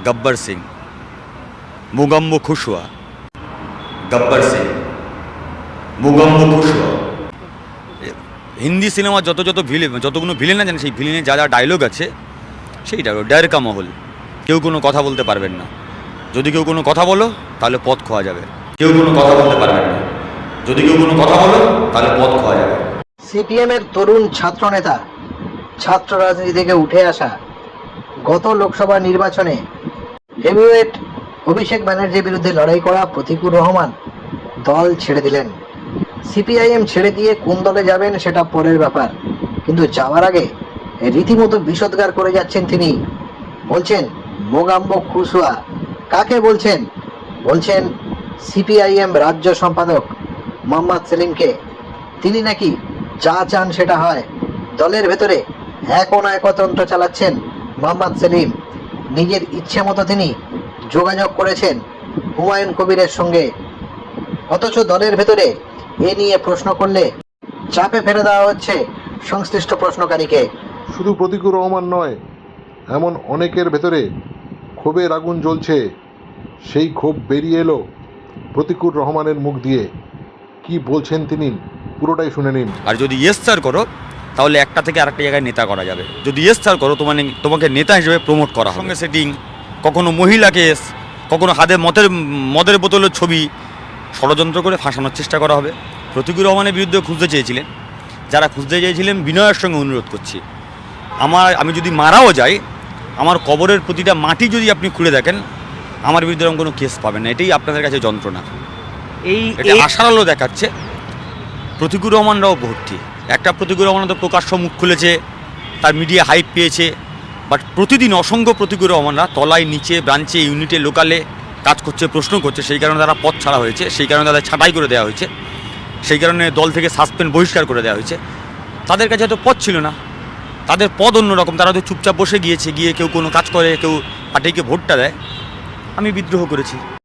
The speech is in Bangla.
গব্বর সিং, মুগাম্বু খুশুয়া, গব্বর সিং, মুগাম্বু খুশুয়া। হিন্দি সিনেমার যতগুলো ভিলেন আছেন, সেই ভিলেনের যা যা ডায়লগ আছে, সেই ডায়লগ ডর কা মহল। কেউ কোনো কথা বলতে পারবেন না। যদি কেউ কোনো কথা বলো তাহলে পথ খোয়া যাবে। কেউ কোনো কথা বলতে পারবেন না। যদি কেউ কোনো কথা বলো তাহলে পথ খোয়া যাবে। সিপিএম এর তরুণ ছাত্র নেতা, ছাত্র রাজনীতি থেকে উঠে আসা, গত লোকসভা নির্বাচনে হেভিওয়েট অভিষেক ব্যানার্জির বিরুদ্ধে লড়াই করা প্রতিকুর রহমান দল ছেড়ে দিলেন। সিপিআইএম ছেড়ে দিয়ে কোন দলে যাবেন সেটা পরের ব্যাপার, কিন্তু যাওয়ার আগে রীতিমতো বিষোদ্গার করে যাচ্ছেন তিনি। বলছেন মোগাম্বো খুশুয়া। কাকে বলছেন? বলছেন সিপিআইএম রাজ্য সম্পাদক মোহাম্মদ সেলিমকে। তিনি নাকি যা চান সেটা হয়। দলের ভেতরে একতন্ত্র চালাচ্ছেন মোহাম্মদ সেলিম। নিজের ইচ্ছে মতো তিনি যোগাযোগ করেছেন হুমায়ুন কবিরের সঙ্গে। অথচ দলের ভেতরে এ নিয়ে প্রশ্ন করলে চাপে ফেলে দেওয়া হচ্ছে সংশ্লিষ্ট প্রশ্নকারীকে। শুধু প্রতিকুর রহমান নয়, এমন অনেকের ভেতরে ক্ষোভের আগুন জ্বলছে। সেই ক্ষোভ বেরিয়ে এলো প্রতিকুর রহমানের মুখ দিয়ে। কি বলছেন তিনি পুরোটাই শুনে নিন। আর যদি ইয়েস স্যার করো তাহলে একটা থেকে আরেকটা জায়গায় নেতা করা যাবে। যদি ইয়েস স্যার করো তোমাকে নেতা হিসেবে প্রমোট করা হবে। সঙ্গে সেটিং, কখনো মহিলা কেস, কখনো হাতে মদের বোতলের ছবি ষড়যন্ত্র করে ফাঁসানোর চেষ্টা করা হবে। প্রতিকুর রহমানের বিরুদ্ধে খুঁজতে চেয়েছিলেন। যারা খুঁজতে চেয়েছিলেন, বিনয়ের সঙ্গে অনুরোধ করছি, আমি যদি মারাও যাই, আমার কবরের প্রতিটা মাটি যদি আপনি খুঁড়ে দেখেন, আমার বিরুদ্ধে এরকম কোনো কেস পাবেন না। এটাই আপনাদের কাছে যন্ত্রণা। এটা আশার আলো দেখাচ্ছে। প্রতিকুর রহমানরাও ভর্তি। একটা প্রতিকুর রহমান তো প্রকাশ্য মুখ খুলেছে, তার মিডিয়া হাইপ পেয়েছে, বাট প্রতিদিন অসংখ্য প্রতিকুর রহমানরা তলায়, নিচে, ব্রাঞ্চে, ইউনিটে, লোকালে কাজ করছে, প্রশ্ন করছে। সেই কারণে তারা পথ ছাড়া হয়েছে, সেই কারণে তাদের ছাঁটাই করে দেওয়া হয়েছে, সেই কারণে দল থেকে সাসপেন্ড, বহিষ্কার করে দেওয়া হয়েছে। তাদের কাছে হয়তো পথ ছিল না, তাদের পদ অন্যরকম। তারা হয়তো চুপচাপ বসে গিয়ে কেউ কোনো কাজ করে, কেউ পার্টিকে ভোটটা দেয়। আমি বিদ্রোহ করেছি।